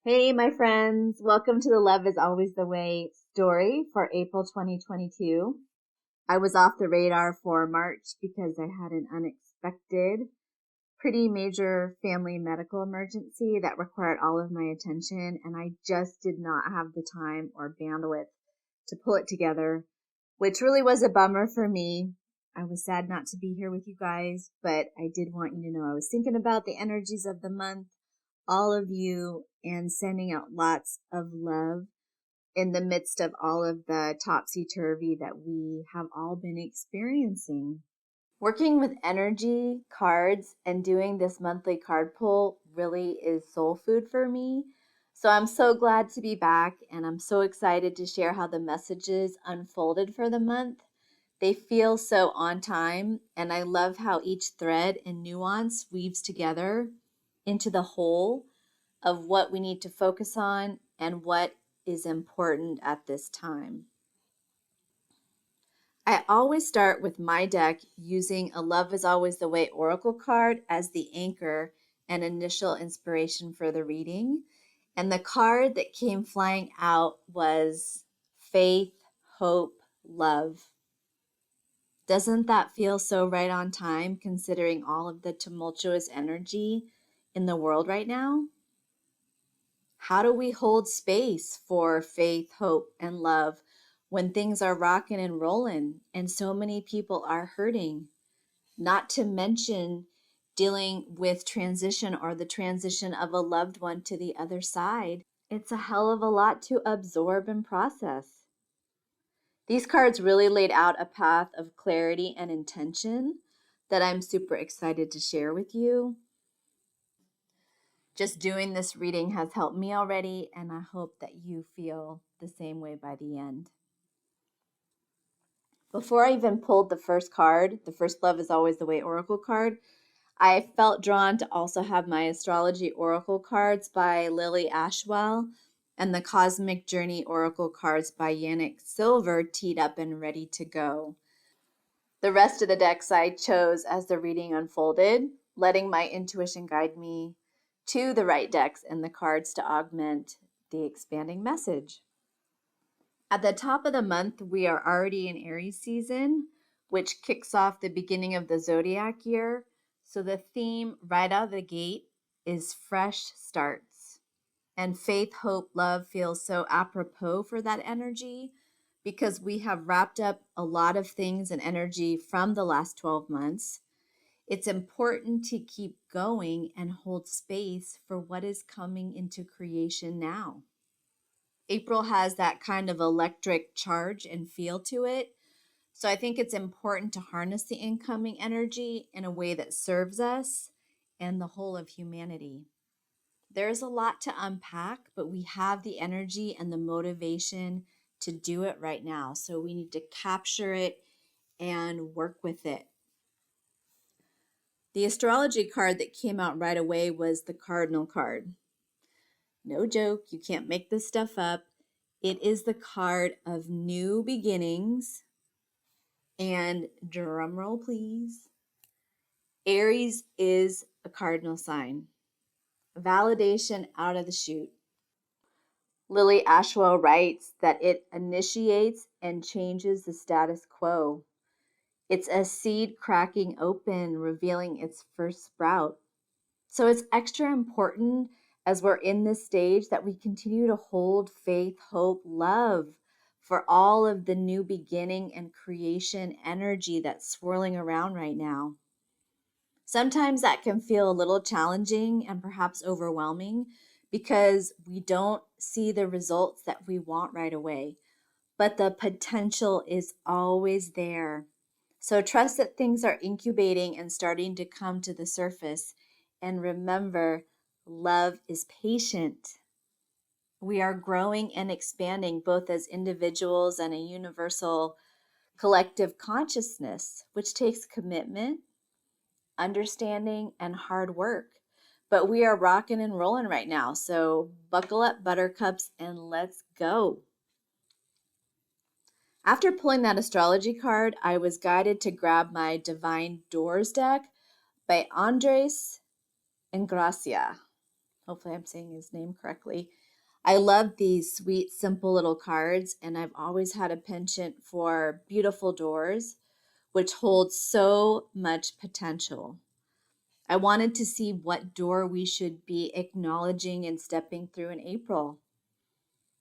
Hey, my friends. Welcome to the Love is Always the Way story for April 2022. I was off the radar for March because I had an unexpected, pretty major family medical emergency that required all of my attention, and I just did not have the time or bandwidth to pull it together, which really was a bummer for me. I was sad not to be here with you guys, but I did want you to know I was thinking about the energies of the month, all of you, and sending out lots of love in the midst of all of the topsy-turvy that we have all been experiencing. Working with energy cards and doing this monthly card pull really is soul food for me. So I'm so glad to be back, and I'm so excited to share how the messages unfolded for the month. They feel so on time, and I love how each thread and nuance weaves together into the whole of what we need to focus on and what is important at this time. I always start with my deck using a Love is Always the Way Oracle card as the anchor and initial inspiration for the reading. And the card that came flying out was Faith, Hope, Love. Doesn't that feel so right on time considering all of the tumultuous energy in the world right now? How do we hold space for faith, hope, and love when things are rocking and rolling and so many people are hurting? Not to mention dealing with transition or the transition of a loved one to the other side. It's a hell of a lot to absorb and process. These cards really laid out a path of clarity and intention that I'm super excited to share with you. Just doing this reading has helped me already, and I hope that you feel the same way by the end. Before I even pulled the first card, the first Love is Always the Way Oracle card, I felt drawn to also have my Astrology Oracle cards by Lily Ashwell and the Cosmic Journey Oracle cards by Yannick Silver teed up and ready to go. The rest of the decks I chose as the reading unfolded, letting my intuition guide me to the right decks and the cards to augment the expanding message. At the top of the month, we are already in Aries season, which kicks off the beginning of the zodiac year. So the theme right out of the gate is fresh starts. And faith, hope, love feels so apropos for that energy because we have wrapped up a lot of things and energy from the last 12 months. It's important to keep going and hold space for what is coming into creation now. April has that kind of electric charge and feel to it. So I think it's important to harness the incoming energy in a way that serves us and the whole of humanity. There's a lot to unpack, but we have the energy and the motivation to do it right now. So we need to capture it and work with it. The astrology card that came out right away was the Cardinal card. No joke, you can't make this stuff up. It is the card of new beginnings. And drum roll, please. Aries is a cardinal sign. Validation out of the chute. Lily Ashwell writes that it initiates and changes the status quo. It's a seed cracking open, revealing its first sprout. So it's extra important as we're in this stage that we continue to hold faith, hope, love for all of the new beginning and creation energy that's swirling around right now. Sometimes that can feel a little challenging and perhaps overwhelming because we don't see the results that we want right away. But the potential is always there. So trust that things are incubating and starting to come to the surface. And remember, love is patient. We are growing and expanding both as individuals and a universal collective consciousness, which takes commitment, understanding, and hard work. But we are rocking and rolling right now. So buckle up, buttercups, and let's go. After pulling that astrology card, I was guided to grab my Divine Doors deck by Andres and Gracia. Hopefully I'm saying his name correctly. I love these sweet, simple little cards, and I've always had a penchant for beautiful doors, which holds so much potential. I wanted to see what door we should be acknowledging and stepping through in April.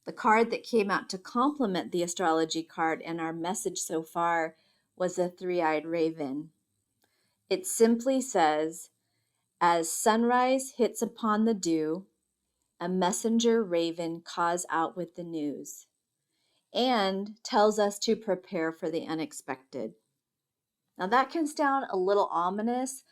The card that came out to complement the astrology card and our message so far was a three-eyed raven. It simply says, as sunrise hits upon the dew, a messenger raven caws out with the news and tells us to prepare for the unexpected. Now that can sound a little ominous,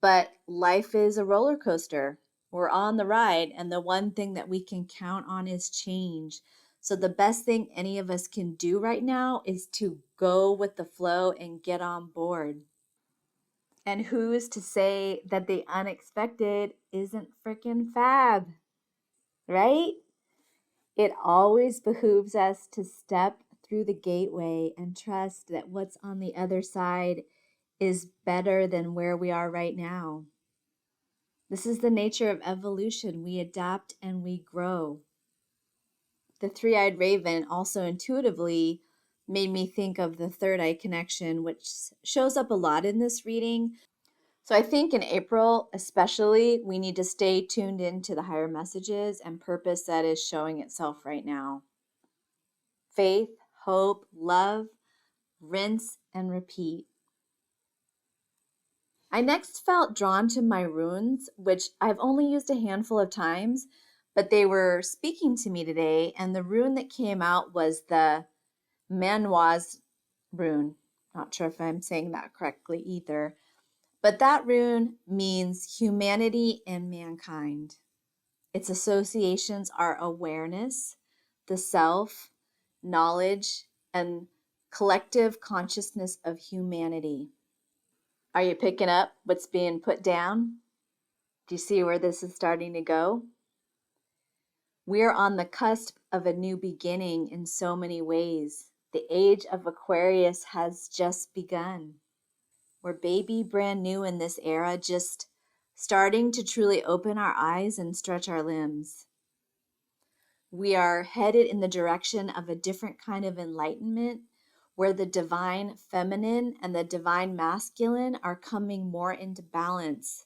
but life is a roller coaster. We're on the ride, and the one thing that we can count on is change. So the best thing any of us can do right now is to go with the flow and get on board. And who's to say that the unexpected isn't freaking fab, right? It always behooves us to step through the gateway and trust that what's on the other side is better than where we are right now. This is the nature of evolution. We adapt and we grow. The three-eyed raven also intuitively made me think of the third eye connection, which shows up a lot in this reading. So I think in April, especially, we need to stay tuned into the higher messages and purpose that is showing itself right now. Faith, hope, love, rinse and repeat. I next felt drawn to my runes, which I've only used a handful of times, but they were speaking to me today, and the rune that came out was the Manoise rune. Not sure if I'm saying that correctly either. But that rune means humanity and mankind. Its associations are awareness, the self, knowledge, and collective consciousness of humanity. Are you picking up what's being put down? Do you see where this is starting to go? We're on the cusp of a new beginning in so many ways. The age of Aquarius has just begun. We're baby brand new in this era, just starting to truly open our eyes and stretch our limbs. We are headed in the direction of a different kind of enlightenment where the divine feminine and the divine masculine are coming more into balance.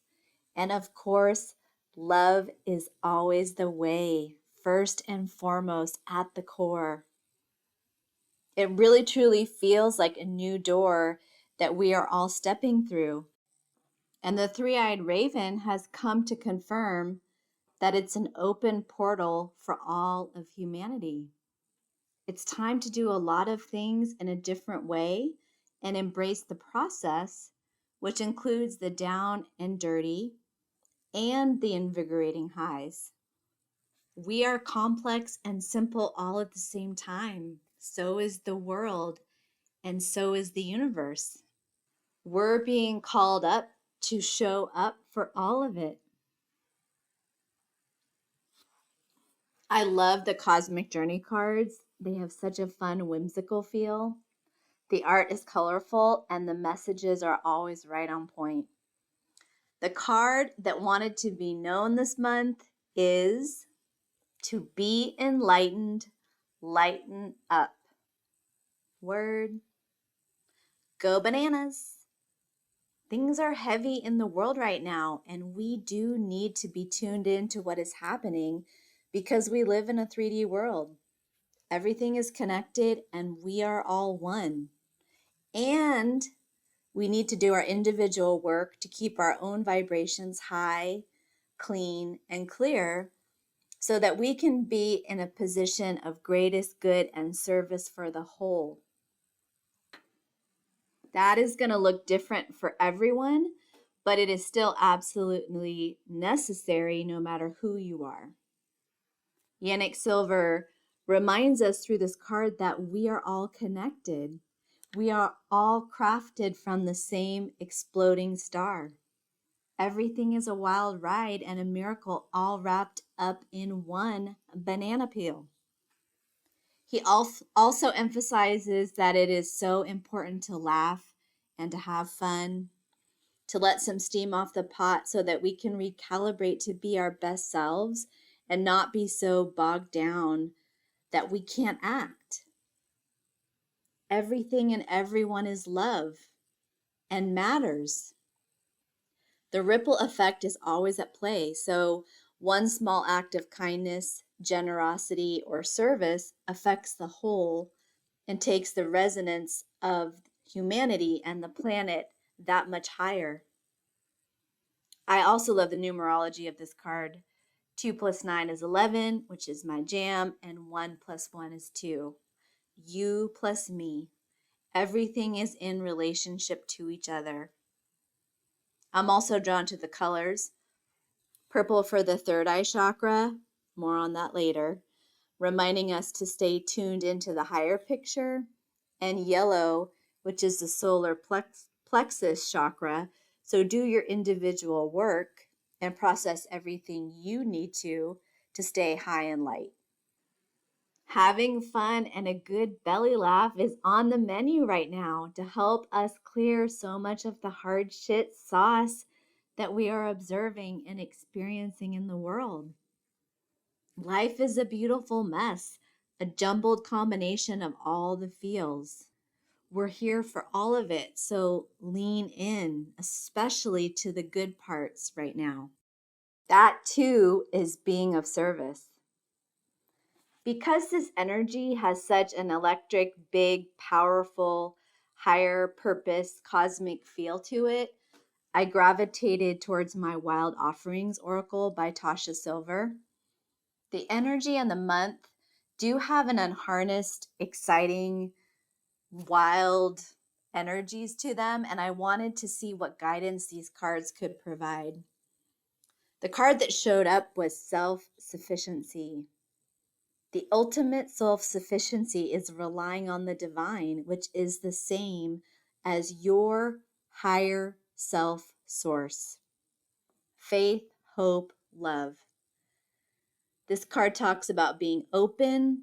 And of course, love is always the way, first and foremost, at the core. It really truly feels like a new door that we are all stepping through. And the three-eyed raven has come to confirm that it's an open portal for all of humanity. It's time to do a lot of things in a different way and embrace the process, which includes the down and dirty and the invigorating highs. We are complex and simple all at the same time. So is the world, and so is the universe. We're being called up to show up for all of it. I love the Cosmic Journey cards. They have such a fun, whimsical feel. The art is colorful and the messages are always right on point. The card that wanted to be known this month is to be enlightened, lighten up. Word. Go bananas. Things are heavy in the world right now, and we do need to be tuned into what is happening because we live in a 3D world. Everything is connected and we are all one. And we need to do our individual work to keep our own vibrations high, clean, and clear so that we can be in a position of greatest good and service for the whole. That is going to look different for everyone, but it is still absolutely necessary no matter who you are. Yannick Silver reminds us through this card that we are all connected. We are all crafted from the same exploding star. Everything is a wild ride and a miracle all wrapped up in one banana peel. He also emphasizes that it is so important to laugh and to have fun, to let some steam off the pot so that we can recalibrate to be our best selves and not be so bogged down that we can't act. Everything and everyone is love and matters. The ripple effect is always at play. So one small act of kindness, generosity, or service affects the whole and takes the resonance of humanity and the planet that much higher. I also love the numerology of this card. 2 + 9 is 11, which is my jam, and 1 + 1 is 2. You plus me. Everything is in relationship to each other. I'm also drawn to the colors. Purple for the third eye chakra, more on that later, reminding us to stay tuned into the higher picture, and yellow, which is the solar plexus chakra. So do your individual work and process everything you need to stay high and light. Having fun and a good belly laugh is on the menu right now to help us clear so much of the hard shit sauce that we are observing and experiencing in the world. Life is a beautiful mess, a jumbled combination of all the feels. We're here for all of it, so lean in, especially to the good parts right now. That too is being of service. Because this energy has such an electric, big, powerful, higher purpose, cosmic feel to it, I gravitated towards my Wild Offerings Oracle by Tasha Silver. The energy and the month do have an unharnessed, exciting, wild energies to them, and I wanted to see what guidance these cards could provide. The card that showed up was Self Sufficiency. The ultimate self-sufficiency is relying on the divine, which is the same as your higher self source. Faith, hope, love. This card talks about being open,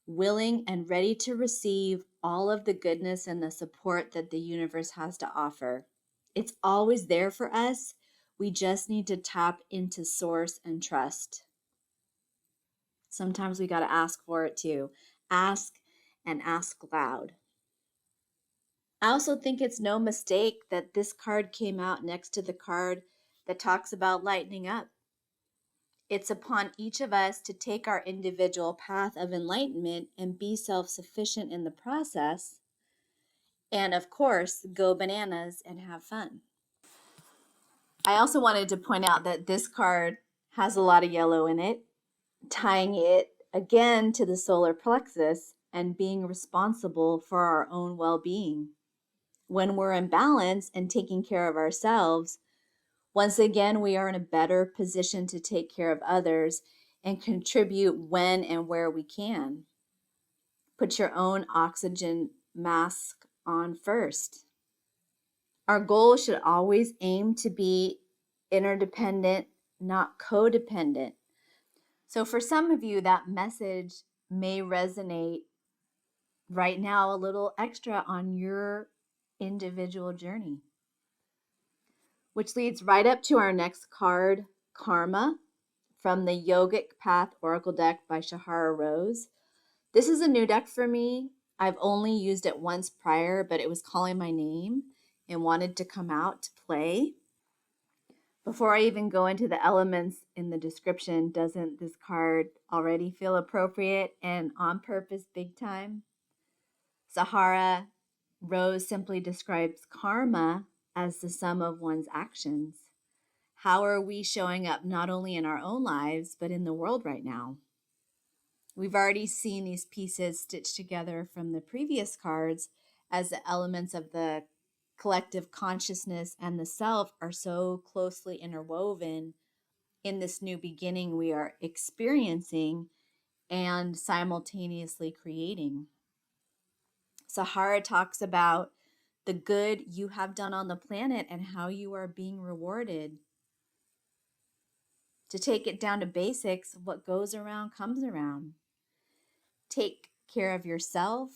willing, and ready to receive all of the goodness and the support that the universe has to offer. It's always there for us. We just need to tap into source and trust. Sometimes we got to ask for it too. Ask and ask loud. I also think it's no mistake that this card came out next to the card that talks about lightening up. It's upon each of us to take our individual path of enlightenment and be self-sufficient in the process. And of course, go bananas and have fun. I also wanted to point out that this card has a lot of yellow in it, tying it again to the solar plexus and being responsible for our own well-being. When we're in balance and taking care of ourselves, once again, we are in a better position to take care of others and contribute when and where we can. Put your own oxygen mask on first. Our goal should always aim to be interdependent, not codependent. So for some of you, that message may resonate right now a little extra on your individual journey. Which leads right up to our next card, Karma, from the Yogic Path Oracle deck by Shahara Rose. This is a new deck for me. I've only used it once prior, but it was calling my name and wanted to come out to play. Before I even go into the elements in the description, doesn't this card already feel appropriate and on purpose big time? Sahara Rose simply describes karma as the sum of one's actions. How are we showing up not only in our own lives, but in the world right now? We've already seen these pieces stitched together from the previous cards as the elements of the collective consciousness and the self are so closely interwoven in this new beginning we are experiencing and simultaneously creating. Sahara talks about the good you have done on the planet and how you are being rewarded. To take it down to basics, what goes around comes around. Take care of yourself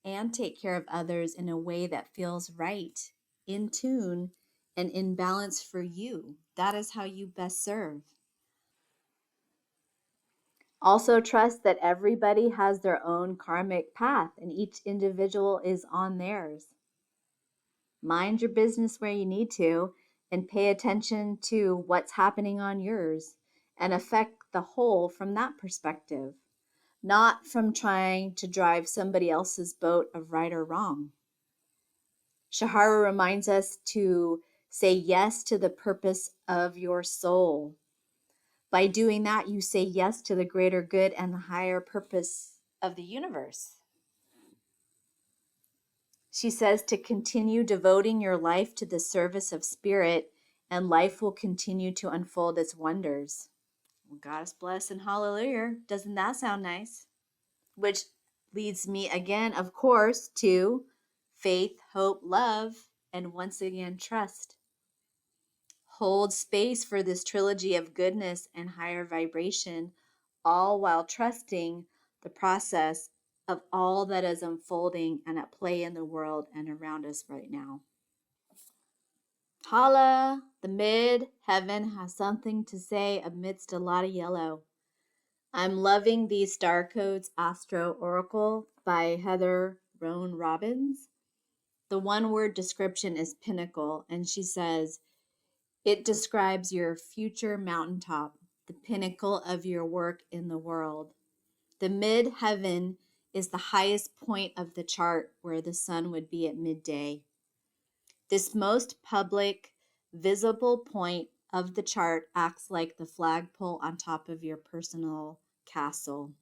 and take care of others in a way that feels right, in tune, and in balance for you. That is how you best serve. Also, trust that everybody has their own karmic path and each individual is on theirs. Mind your business where you need to and pay attention to what's happening on yours and affect the whole from that perspective, not from trying to drive somebody else's boat of right or wrong. Shahara reminds us to say yes to the purpose of your soul. By doing that, you say yes to the greater good and the higher purpose of the universe. She says to continue devoting your life to the service of spirit, and life will continue to unfold its wonders. Well, Goddess bless and hallelujah. Doesn't that sound nice? Which leads me again, of course, to faith, hope, love, and once again, trust. Hold space for this trilogy of goodness and higher vibration, all while trusting the process of all that is unfolding and at play in the world and around us right now. Holla, the mid-heaven has something to say amidst a lot of yellow. I'm loving these star codes, Astro Oracle by Heather Roan Robbins. The one-word description is pinnacle, and she says, it describes your future mountaintop, the pinnacle of your work in the world. The mid-heaven is the highest point of the chart where the sun would be at midday. This most public, visible point of the chart acts like the flagpole on top of your personal castle.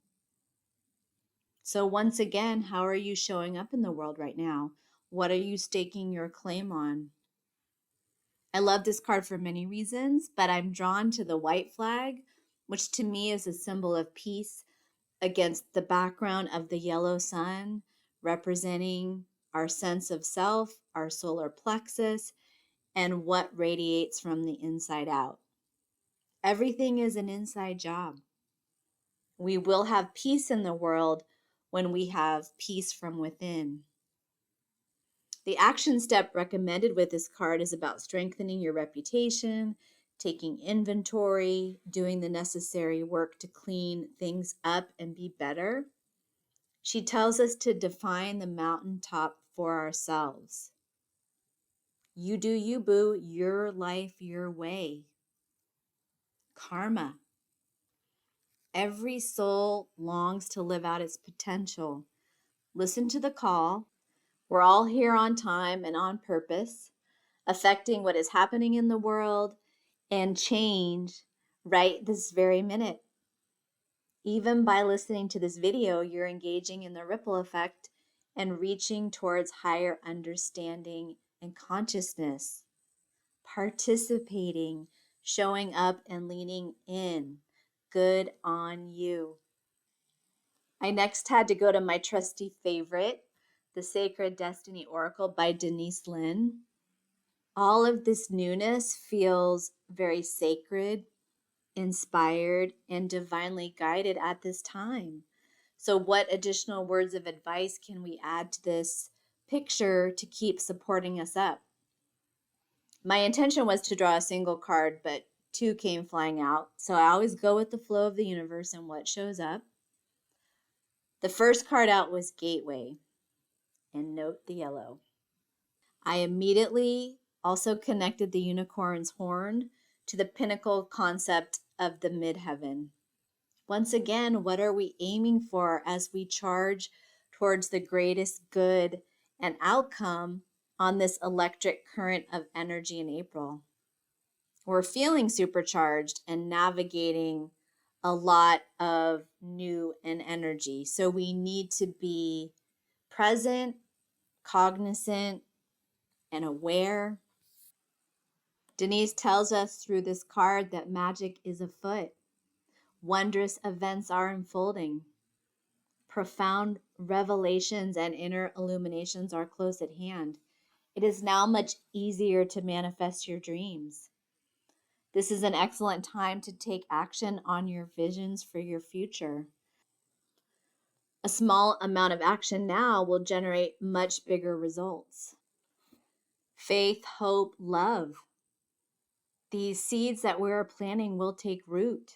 So once again, how are you showing up in the world right now? What are you staking your claim on? I love this card for many reasons, but I'm drawn to the white flag, which to me is a symbol of peace against the background of the yellow sun, representing our sense of self, our solar plexus, and what radiates from the inside out. Everything is an inside job. We will have peace in the world when we have peace from within. The action step recommended with this card is about strengthening your reputation, taking inventory, doing the necessary work to clean things up and be better. She tells us to define the mountaintop for ourselves. You do you, boo, your life, your way. Karma. Every soul longs to live out its potential. Listen to the call. We're all here on time and on purpose, affecting what is happening in the world and change right this very minute. Even by listening to this video, you're engaging in the ripple effect and reaching towards higher understanding and consciousness, participating, showing up and leaning in. Good on you. I next had to go to my trusty favorite, The Sacred Destiny Oracle by Denise Lynn. All of this newness feels very sacred, inspired, and divinely guided at this time. So what additional words of advice can we add to this picture to keep supporting us up? My intention was to draw a single card, but two came flying out. So I always go with the flow of the universe and what shows up. The first card out was Gateway, and note the yellow. I immediately also connected the unicorn's horn to the pinnacle concept of the midheaven. Once again, what are we aiming for as we charge towards the greatest good and outcome on this electric current of energy in April? We're feeling supercharged and navigating a lot of new and energy. So we need to be present, cognizant, and aware. Denise tells us through this card that magic is afoot. Wondrous events are unfolding. Profound revelations and inner illuminations are close at hand. It is now much easier to manifest your dreams. This is an excellent time to take action on your visions for your future. A small amount of action now will generate much bigger results. faith, hope, love. These seeds that we're planting will take root.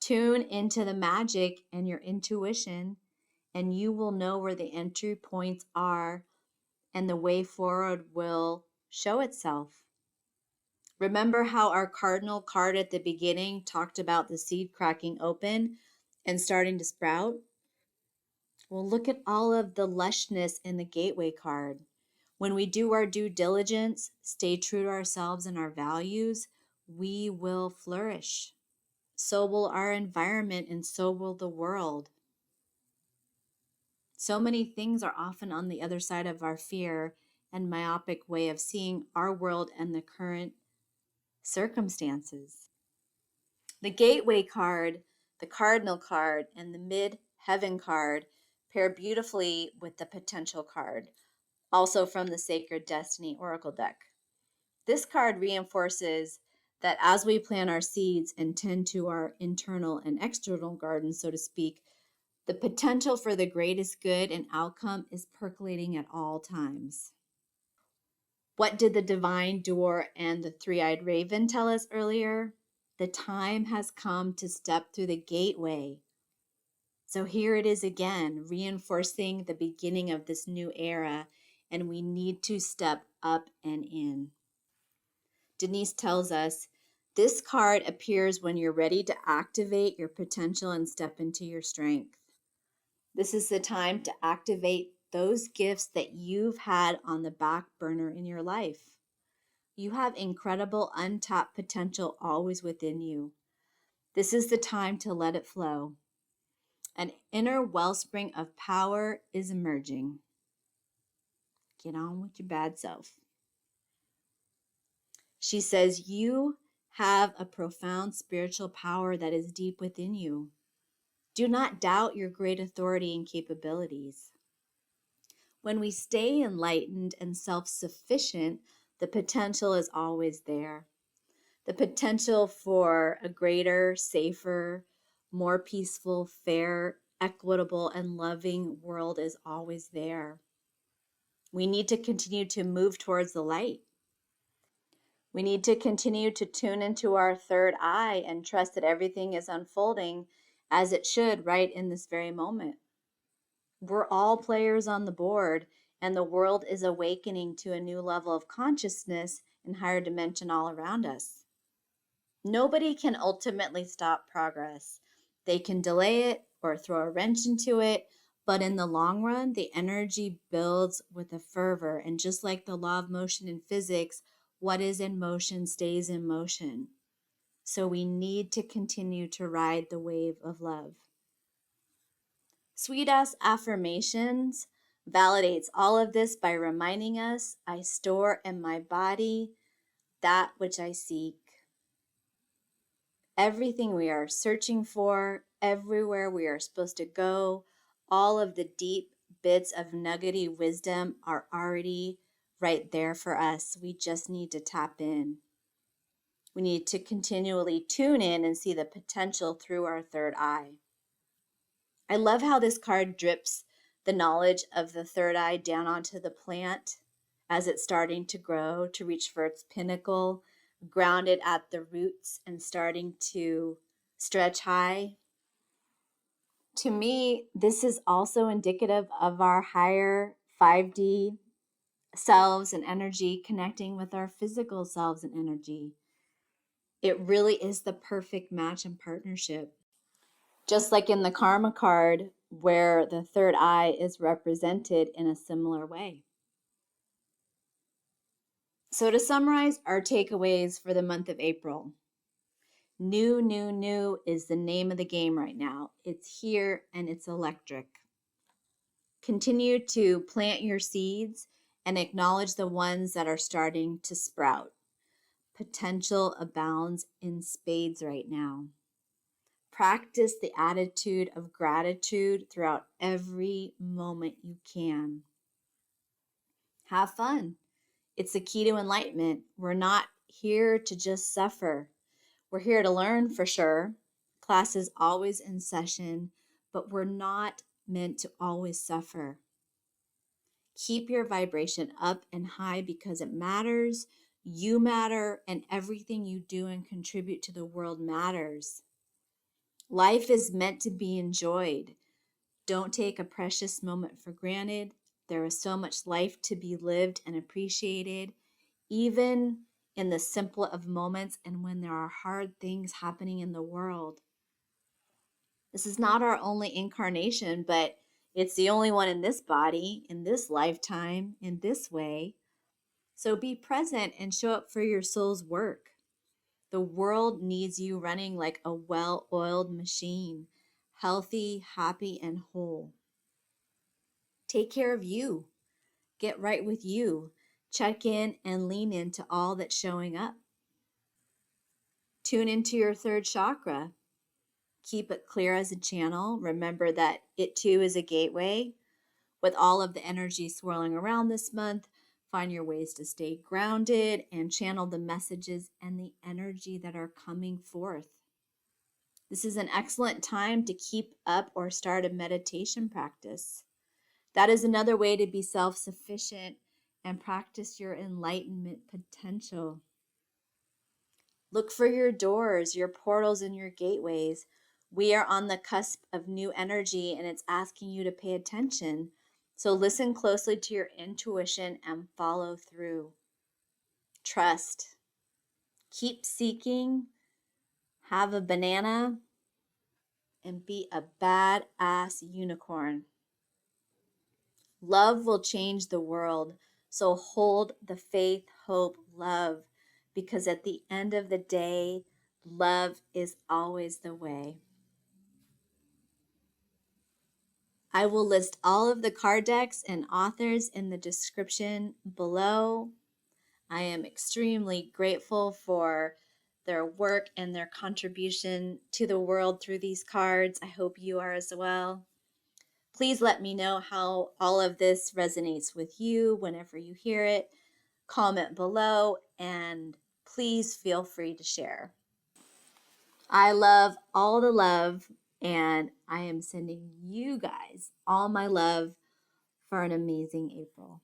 Tune into the magic and your intuition, and you will know where the entry points are, and the way forward will show itself. Remember how our cardinal card at the beginning talked about the seed cracking open and starting to sprout? Well, look at all of the lushness in the gateway card. When we do our due diligence, stay true to ourselves and our values, we will flourish. So will our environment, and so will the world. So many things are often on the other side of our fear and myopic way of seeing our world and the current circumstances. The gateway card, the cardinal card, and the mid-heaven card pair beautifully with the potential card, also from the Sacred Destiny Oracle deck. This card reinforces that as we plant our seeds and tend to our internal and external garden, so to speak, the potential for the greatest good and outcome is percolating at all times. What did the divine door and the three-eyed raven tell us earlier? The time has come to step through the gateway. So here it is again, reinforcing the beginning of this new era, and we need to step up and in. Denise tells us, this card appears when you're ready to activate your potential and step into your strength. This is the time to activate those gifts that you've had on the back burner in your life. You have incredible untapped potential always within you. This is the time to let it flow. An inner wellspring of power is emerging. Get on with your bad self. She says, you have a profound spiritual power that is deep within you. Do not doubt your great authority and capabilities. When we stay enlightened and self-sufficient, the potential is always there. The potential for a greater, safer, more peaceful, fair, equitable, and loving world is always there. We need to continue to move towards the light. We need to continue to tune into our third eye and trust that everything is unfolding as it should right in this very moment. We're all players on the board, and the world is awakening to a new level of consciousness and higher dimension all around us. Nobody can ultimately stop progress. They can delay it or throw a wrench into it, but in the long run, the energy builds with a fervor. And just like the law of motion in physics, what is in motion stays in motion. So we need to continue to ride the wave of love. Sweet Ass Affirmations validates all of this by reminding us, I store in my body that which I seek. Everything we are searching for, everywhere we are supposed to go, all of the deep bits of nuggety wisdom are already right there for us. We just need to tap in. We need to continually tune in and see the potential through our third eye. I love how this card drips the knowledge of the third eye down onto the plant as it's starting to grow, to reach for its pinnacle, grounded at the roots and starting to stretch high. To me, this is also indicative of our higher 5D selves and energy connecting with our physical selves and energy. It really is the perfect match and partnership. Just like in the Karma card, where the third eye is represented in a similar way. So to summarize our takeaways for the month of April, new, new, new is the name of the game right now. It's here and it's electric. Continue to plant your seeds and acknowledge the ones that are starting to sprout. Potential abounds in spades right now. Practice the attitude of gratitude throughout every moment you can. Have fun. It's the key to enlightenment. We're not here to just suffer. We're here to learn for sure. Class is always in session, but we're not meant to always suffer. Keep your vibration up and high because it matters. You matter, and everything you do and contribute to the world matters. Life is meant to be enjoyed. Don't take a precious moment for granted. There is so much life to be lived and appreciated, even in the simple of moments and when there are hard things happening in the world. This is not our only incarnation, but it's the only one in this body, in this lifetime, in this way. So be present and show up for your soul's work. The world needs you running like a well-oiled machine, healthy, happy, and whole. Take care of you. Get right with you. Check in and lean into all that's showing up. Tune into your third chakra. Keep it clear as a channel. Remember that it too is a gateway. With all of the energy swirling around this month, find your ways to stay grounded and channel the messages and the energy that are coming forth. This is an excellent time to keep up or start a meditation practice. That is another way to be self-sufficient and practice your enlightenment potential. Look for your doors, your portals, and your gateways. We are on the cusp of new energy, and it's asking you to pay attention. So listen closely to your intuition and follow through. Trust. Keep seeking. Have a banana. And be a badass unicorn. Love will change the world. So hold the faith, hope, love. Because at the end of the day, love is always the way. I will list all of the card decks and authors in the description below. I am extremely grateful for their work and their contribution to the world through these cards. I hope you are as well. Please let me know how all of this resonates with you whenever you hear it. Comment below and please feel free to share. I love all the love, and I am sending you guys all my love for an amazing April.